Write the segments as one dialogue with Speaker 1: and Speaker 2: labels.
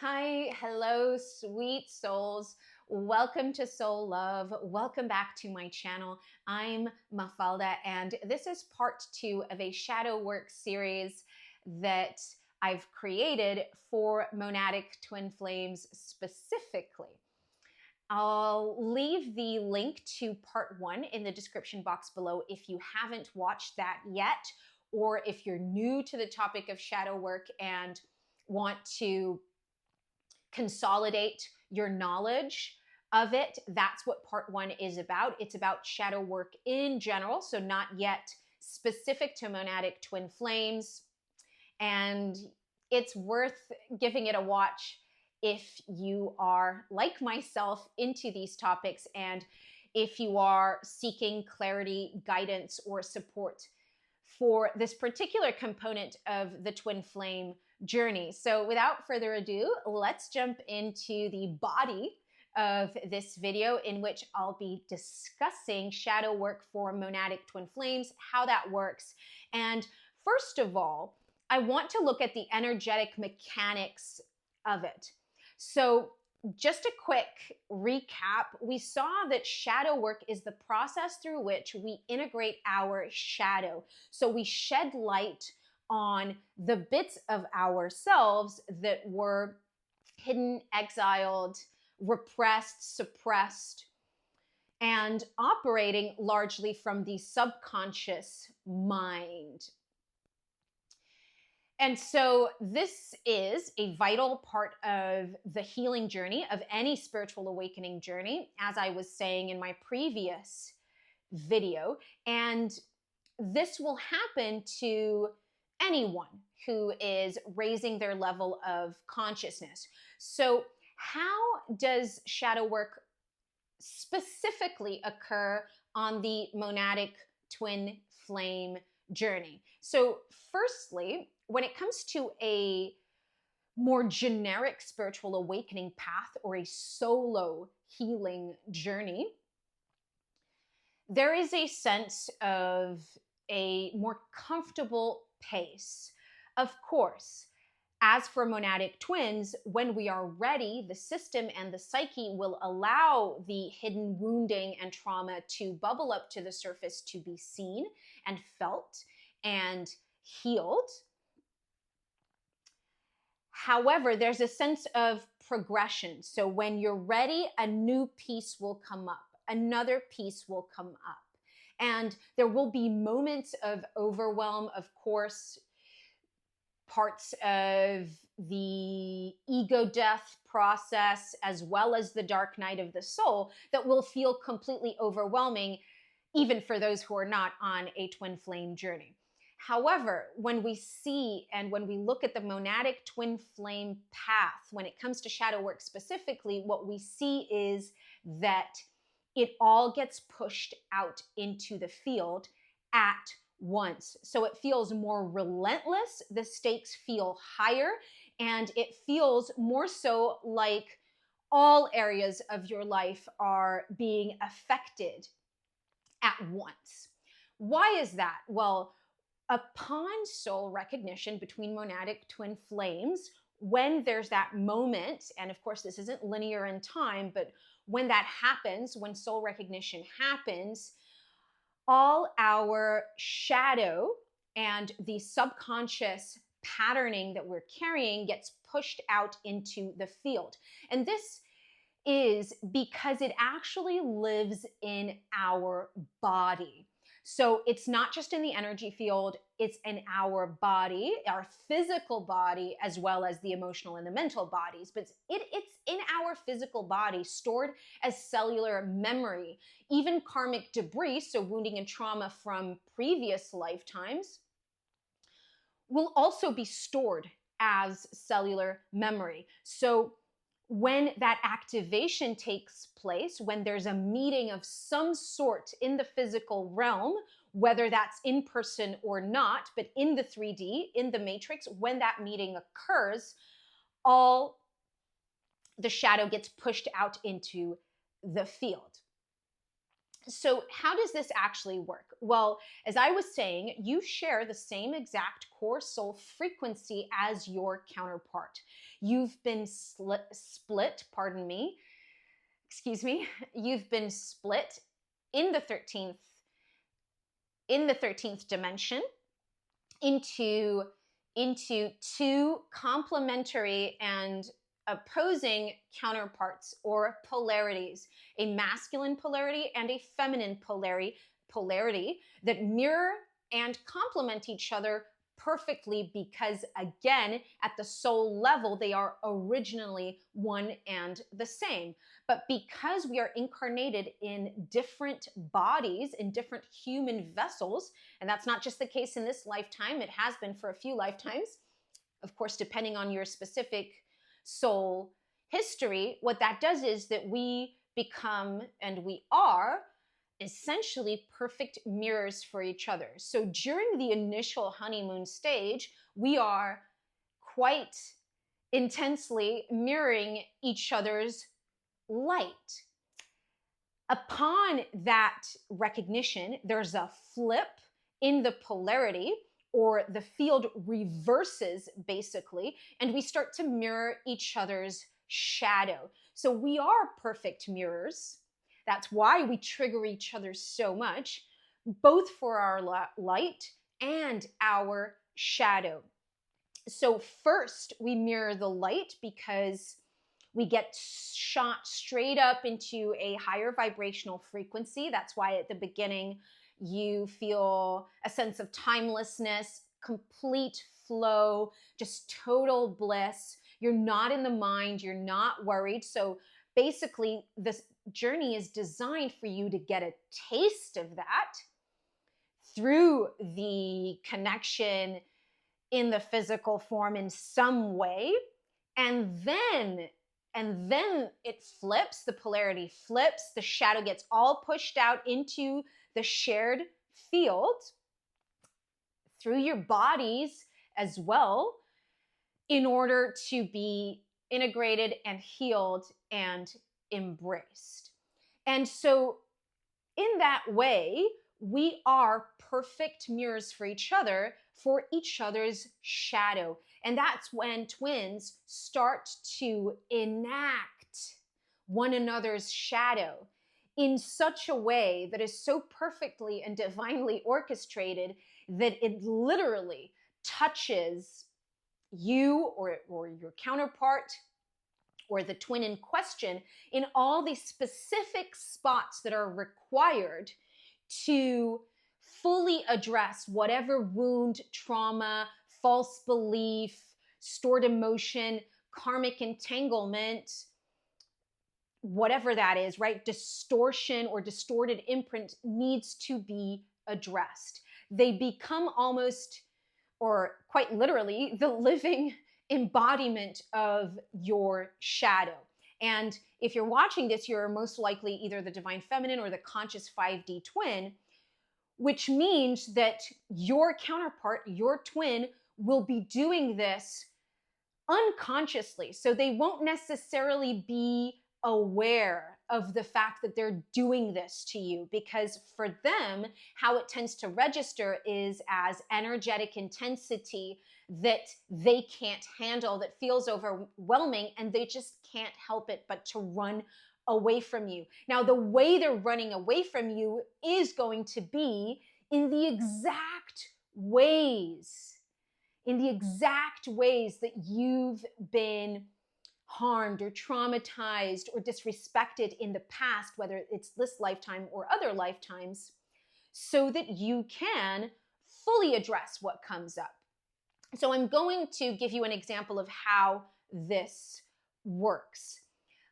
Speaker 1: Hi, hello, sweet souls. Welcome to Soul Love. Welcome back to my channel. I'm Mafalda, and this is part 2 of a shadow work series that I've created for Monadic twin flames specifically. I'll leave the link to part 1 in the description box below if you haven't watched that yet, or if you're new to the topic of shadow work and want to consolidate your knowledge of it. That's what part 1 is about. It's about shadow work in general, so not yet specific to monadic twin flames. And it's worth giving it a watch if you are, like myself, into these topics and if you are seeking clarity, guidance, or support for this particular component of the twin flame journey. So without further ado, let's jump into the body of this video, in which I'll be discussing shadow work for monadic twin flames, how that works. And first of all, I want to look at the energetic mechanics of it. So just a quick recap, we saw that shadow work is the process through which we integrate our shadow. So we shed light on the bits of ourselves that were hidden, exiled, repressed, suppressed, and operating largely from the subconscious mind. And so this is a vital part of the healing journey of any spiritual awakening journey, as I was saying in my previous video. And this will happen to anyone who is raising their level of consciousness. So how does shadow work specifically occur on the monadic twin flame journey? So firstly, when it comes to a more generic spiritual awakening path or a solo healing journey, there is a sense of a more comfortable pace. Of course, as for monadic twins, when we are ready, the system and the psyche will allow the hidden wounding and trauma to bubble up to the surface, to be seen and felt and healed. However, there's a sense of progression. So when you're ready, a new piece will come up. Another piece will come up. And there will be moments of overwhelm, of course, parts of the ego death process, as well as the dark night of the soul, that will feel completely overwhelming, even for those who are not on a twin flame journey. However, when we see and when we look at the monadic twin flame path, when it comes to shadow work specifically, what we see is that it all gets pushed out into the field at once. So it feels more relentless, the stakes feel higher, and it feels more so like all areas of your life are being affected at once. Why is that? Well, upon soul recognition between monadic twin flames, when there's that moment, and of course this isn't linear in time, but when that happens, when soul recognition happens, all our shadow and the subconscious patterning that we're carrying gets pushed out into the field. And this is because it actually lives in our body. So it's not just in the energy field, it's in our body, our physical body, as well as the emotional and the mental bodies. But it's in our physical body, stored as cellular memory. Even karmic debris, so wounding and trauma from previous lifetimes, will also be stored as cellular memory. So when that activation takes place, when there's a meeting of some sort in the physical realm, whether that's in person or not, but in the 3D, in the matrix, when that meeting occurs, all the shadow gets pushed out into the field. So, how does this actually work? Well, as I was saying, you share the same exact core soul frequency as your counterpart. You've been split, pardon me, excuse me, you've been split in the 13th dimension into two complementary and opposing counterparts or polarities, a masculine polarity and a feminine polarity that mirror and complement each other perfectly, because again, at the soul level, they are originally one and the same. But because we are incarnated in different bodies, in different human vessels, and that's not just the case in this lifetime, it has been for a few lifetimes, of course, depending on your specific soul history, what that does is that we become, and we are, essentially perfect mirrors for each other. So during the initial honeymoon stage, we are quite intensely mirroring each other's light. Upon that recognition, there's a flip in the polarity, or the field reverses basically, and we start to mirror each other's shadow. So we are perfect mirrors. That's why we trigger each other so much, both for our light and our shadow. So first we mirror the light because we get shot straight up into a higher vibrational frequency. That's why at the beginning you feel a sense of timelessness, complete flow, just total bliss. You're not in the mind, you're not worried. So basically, this journey is designed for you to get a taste of that through the connection in the physical form in some way. And then it flips, the polarity flips, the shadow gets all pushed out into the shared field through your bodies as well, in order to be integrated and healed and embraced. And so in that way, we are perfect mirrors for each other's shadow. And that's when twins start to enact one another's shadow in such a way that is so perfectly and divinely orchestrated that it literally touches you or your counterpart or the twin in question in all the specific spots that are required to fully address whatever wound, trauma, false belief, stored emotion, karmic entanglement, whatever that is, right? Distortion or distorted imprint needs to be addressed. They become almost, or quite literally, the living embodiment of your shadow. And if you're watching this, you're most likely either the divine feminine or the conscious 5D twin, which means that your counterpart, your twin, will be doing this unconsciously. So they won't necessarily be aware of the fact that they're doing this to you, because for them, how it tends to register is as energetic intensity that they can't handle, that feels overwhelming, and they just can't help it but to run away from you. Now, the way they're running away from you is going to be in the exact ways that you've been harmed or traumatized or disrespected in the past, whether it's this lifetime or other lifetimes, so that you can fully address what comes up. So I'm going to give you an example of how this works.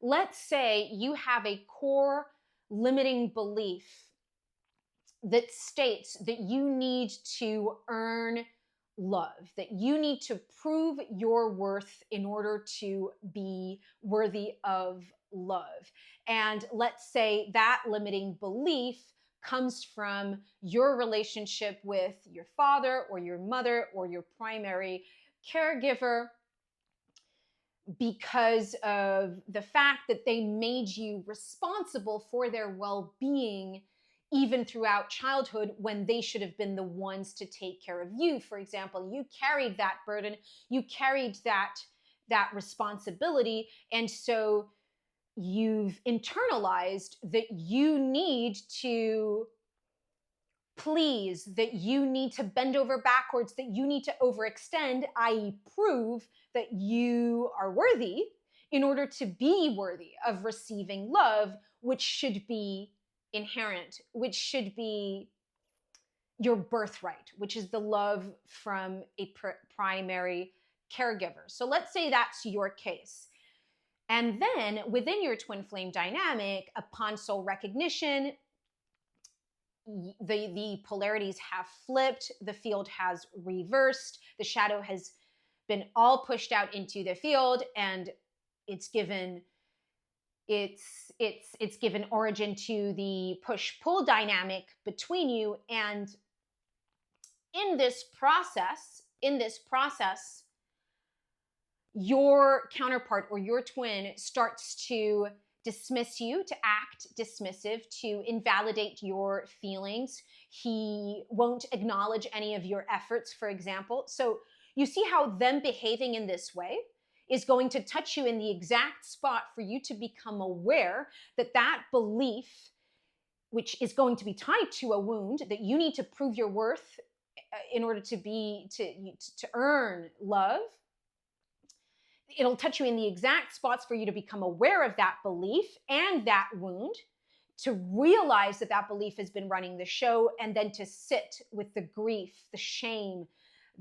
Speaker 1: Let's say you have a core limiting belief that states that you need to earn love, that you need to prove your worth in order to be worthy of love. And let's say that limiting belief comes from your relationship with your father or your mother or your primary caregiver, because of the fact that they made you responsible for their well-being even throughout childhood when they should have been the ones to take care of you. For example, you carried that burden, you carried that responsibility, and so you've internalized that you need to please, that you need to bend over backwards, that you need to overextend, i.e., prove that you are worthy in order to be worthy of receiving love, which should be inherent, which should be your birthright, which is the love from a primary caregiver. So let's say that's your case. And then within your twin flame dynamic, upon soul recognition, the polarities have flipped, the field has reversed, the shadow has been all pushed out into the field, and it's given origin to the push-pull dynamic between you. And in this process, your counterpart or your twin starts to dismiss you, to act dismissive, to invalidate your feelings. He won't acknowledge any of your efforts, for example. So you see how them behaving in this way is going to touch you in the exact spot for you to become aware that that belief, which is going to be tied to a wound, that you need to prove your worth in order to earn love. It'll touch you in the exact spots for you to become aware of that belief and that wound, to realize that that belief has been running the show, and then to sit with the grief, the shame,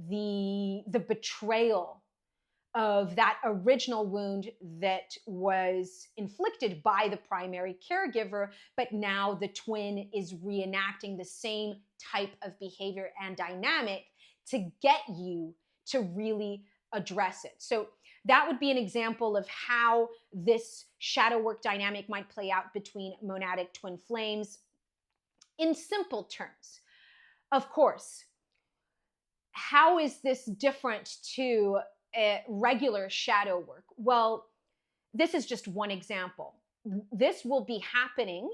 Speaker 1: the betrayal of that original wound that was inflicted by the primary caregiver, but now the twin is reenacting the same type of behavior and dynamic to get you to really address it. So that would be an example of how this shadow work dynamic might play out between monadic twin flames in simple terms. Of course, how is this different to regular shadow work? Well, this is just one example. This will be happening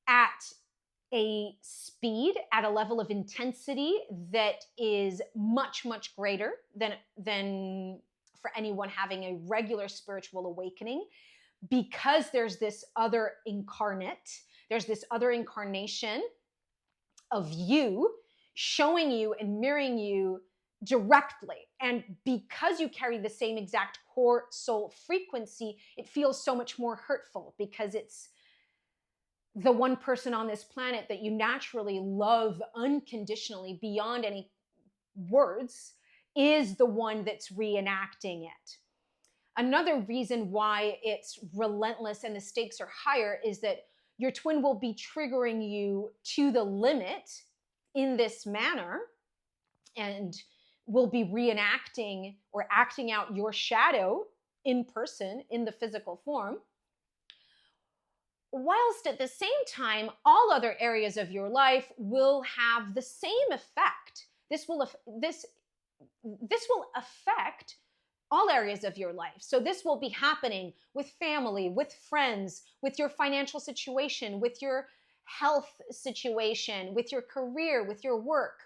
Speaker 1: at a speed, at a level of intensity that is much, much greater than for anyone having a regular spiritual awakening, because there's this other incarnate, there's this other incarnation of you showing you and mirroring you directly. And because you carry the same exact core soul frequency, it feels so much more hurtful, because it's the one person on this planet that you naturally love unconditionally beyond any words is the one that's reenacting it. Another reason why it's relentless and the stakes are higher is that your twin will be triggering you to the limit in this manner, and will be reenacting or acting out your shadow in person, in the physical form, whilst at the same time, all other areas of your life will have the same effect. This will affect all areas of your life. So this will be happening with family, with friends, with your financial situation, with your health situation, with your career, with your work.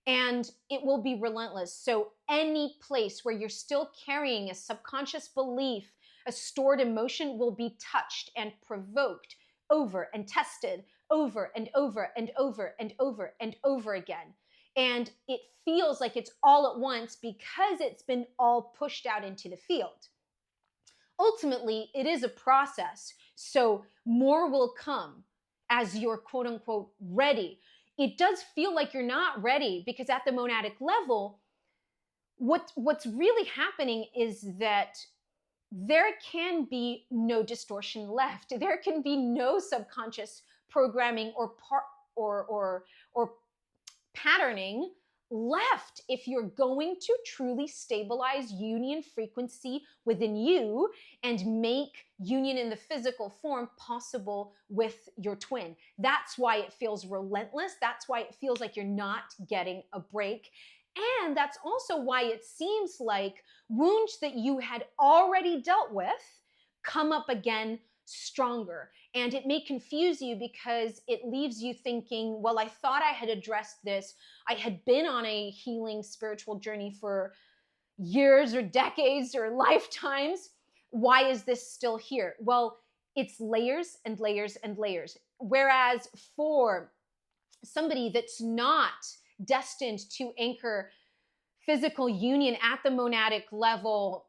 Speaker 1: And it will be relentless. So any place where you're still carrying a subconscious belief, a stored emotion, will be touched and provoked over and tested over and over and over and over and over again. And it feels like it's all at once because it's been all pushed out into the field. Ultimately, it is a process. So more will come as you're quote unquote ready. It does feel like you're not ready, because at the monadic level, what's really happening is that there can be no distortion left. There can be no subconscious programming or patterning left if you're going to truly stabilize union frequency within you and make union in the physical form possible with your twin. That's why it feels relentless. That's why it feels like you're not getting a break. And that's also why it seems like wounds that you had already dealt with come up again stronger. And it may confuse you because it leaves you thinking, well, I thought I had addressed this. I had been on a healing spiritual journey for years or decades or lifetimes. Why is this still here? Well, it's layers and layers and layers. Whereas for somebody that's not destined to anchor physical union at the monadic level,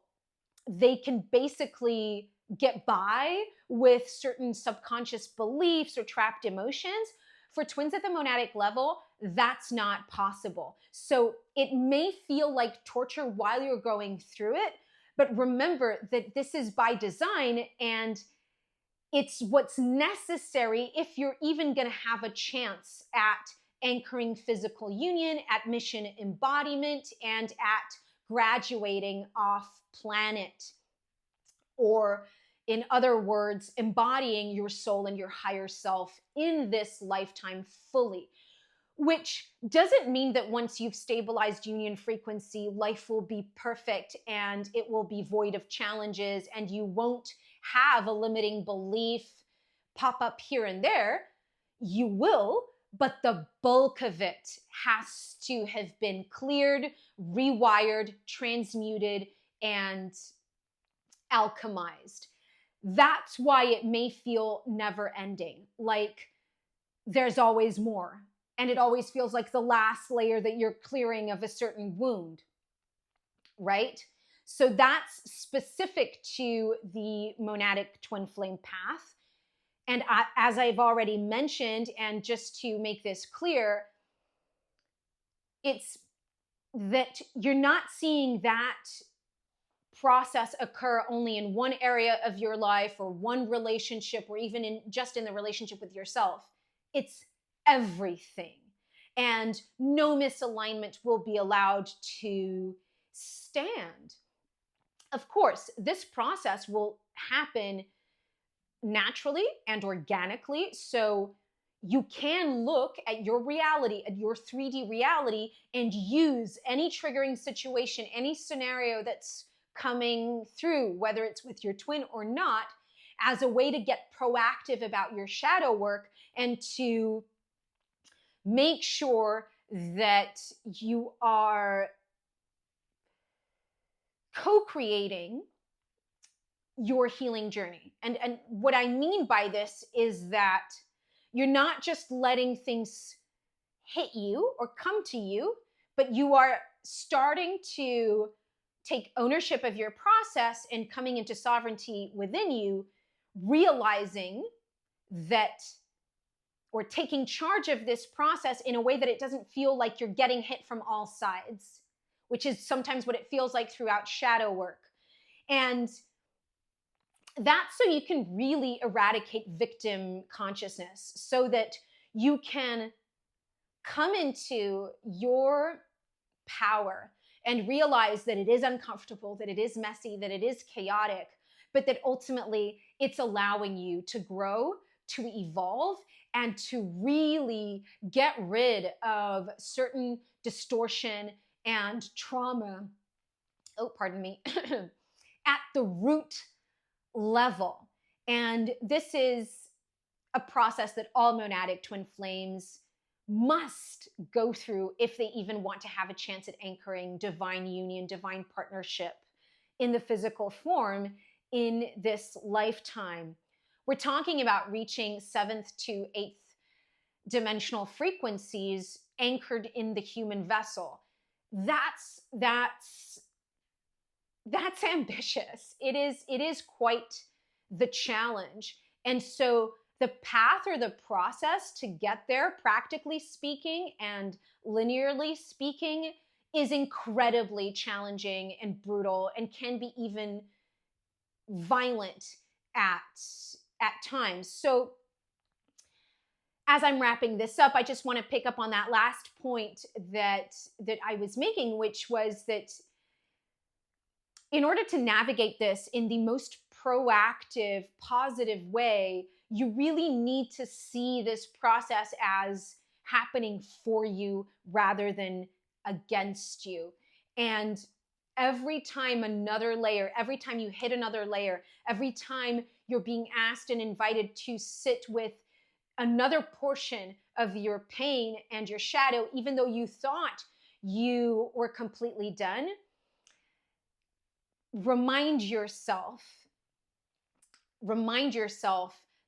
Speaker 1: they can basically get by with certain subconscious beliefs or trapped emotions. For twins at the monadic level, that's not possible. So it may feel like torture while you're going through it, but remember that this is by design, and it's what's necessary if you're even going to have a chance at anchoring physical union, at mission embodiment, and at graduating off planet. Or, in other words, embodying your soul and your higher self in this lifetime fully. Which doesn't mean that once you've stabilized union frequency, life will be perfect and it will be void of challenges and you won't have a limiting belief pop up here and there. You will, but the bulk of it has to have been cleared, rewired, transmuted, and alchemized. That's why it may feel never ending, like there's always more. And it always feels like the last layer that you're clearing of a certain wound, right? So that's specific to the monadic twin flame path. And as I've already mentioned, and just to make this clear, it's that you're not seeing that process occur only in one area of your life or one relationship, or even just in the relationship with yourself. It's everything. And no misalignment will be allowed to stand. Of course, this process will happen naturally and organically. So you can look at your reality, at your 3D reality, and use any triggering situation, any scenario that's coming through, whether it's with your twin or not, as a way to get proactive about your shadow work and to make sure that you are co-creating your healing journey. And what I mean by this is that you're not just letting things hit you or come to you, but you are starting to take ownership of your process and coming into sovereignty within you, realizing that, or taking charge of this process in a way that it doesn't feel like you're getting hit from all sides, which is sometimes what it feels like throughout shadow work. And that's so you can really eradicate victim consciousness, so that you can come into your power and realize that it is uncomfortable, that it is messy, that it is chaotic, but that ultimately it's allowing you to grow, to evolve, and to really get rid of certain distortion and trauma, at the root level. And this is a process that all monadic twin flames must go through if they even want to have a chance at anchoring divine union, divine partnership in the physical form in this lifetime. We're talking about reaching 7th to 8th dimensional frequencies anchored in the human vessel. That's ambitious. It is quite the challenge. And so the path or the process to get there, practically speaking and linearly speaking, is incredibly challenging and brutal, and can be even violent at times. So as I'm wrapping this up, I just want to pick up on that last point that I was making, which was that in order to navigate this in the most proactive, positive way, you really need to see this process as happening for you rather than against you. And every time another layer, every time you hit another layer, every time you're being asked and invited to sit with another portion of your pain and your shadow, even though you thought you were completely done, remind yourself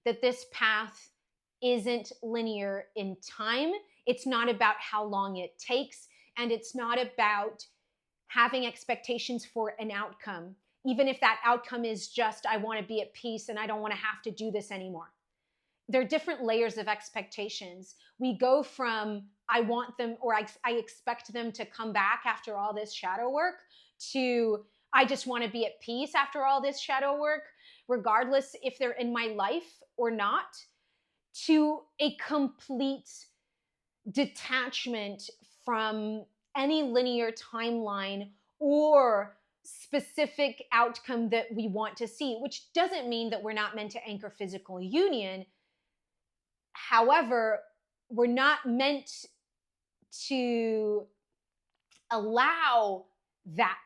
Speaker 1: that this path isn't linear in time. It's not about how long it takes, and it's not about having expectations for an outcome, even if that outcome is just, I want to be at peace and I don't want to have to do this anymore. There are different layers of expectations. We go from, I want them, or I expect them to come back after all this shadow work, to, I just want to be at peace after all this shadow work, regardless if they're in my life or not, to a complete detachment from any linear timeline or specific outcome that we want to see, which doesn't mean that we're not meant to anchor physical union. However, we're not meant to allow that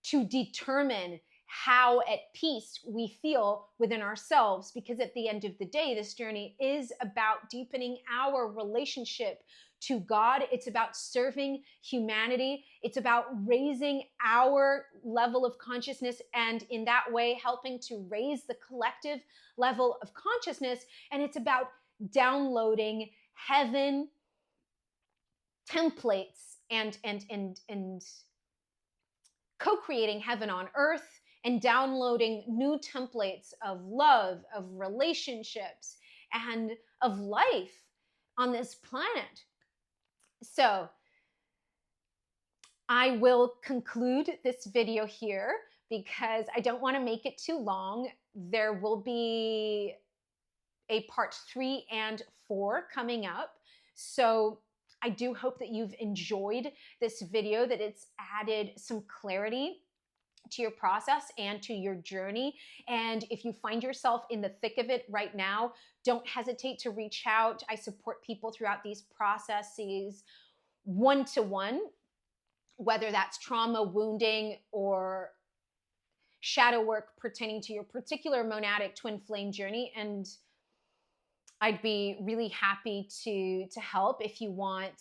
Speaker 1: to determine how at peace we feel within ourselves, because at the end of the day, this journey is about deepening our relationship to God. It's about serving humanity. It's about raising our level of consciousness, and in that way, helping to raise the collective level of consciousness. And it's about downloading heaven templates and co-creating heaven on earth, and downloading new templates of love, of relationships, and of life on this planet. So I will conclude this video here because I don't want to make it too long. There will be a part 3 and 4 coming up. So I do hope that you've enjoyed this video, that it's added some clarity to your process and to your journey. And if you find yourself in the thick of it right now, don't hesitate to reach out. I support people throughout these processes one-to-one, whether that's trauma, wounding, or shadow work pertaining to your particular monadic twin flame journey. And I'd be really happy to help if you want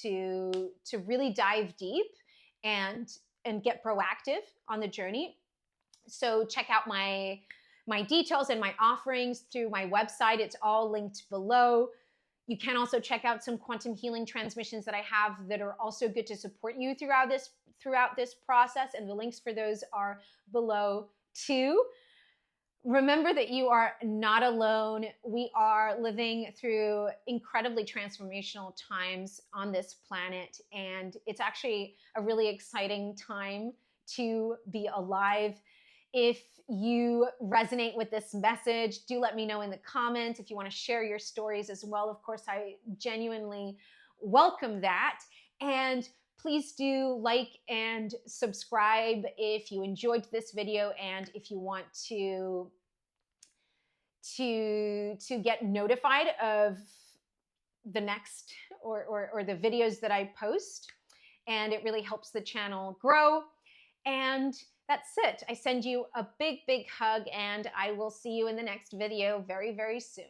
Speaker 1: to really dive deep and get proactive on the journey. So check out my details and my offerings through my website. It's all linked below. You can also check out some quantum healing transmissions that I have that are also good to support you throughout this process, and the links for those are below too. Remember that you are not alone. We are living through incredibly transformational times on this planet, and it's actually a really exciting time to be alive. If you resonate with this message, do let me know in the comments. If you want to share your stories as well, of course, I genuinely welcome that. And please do like and subscribe if you enjoyed this video, and if you want to get notified of the next or the videos that I post. And it really helps the channel grow. And that's it. I send you a big, big hug, and I will see you in the next video very, very soon.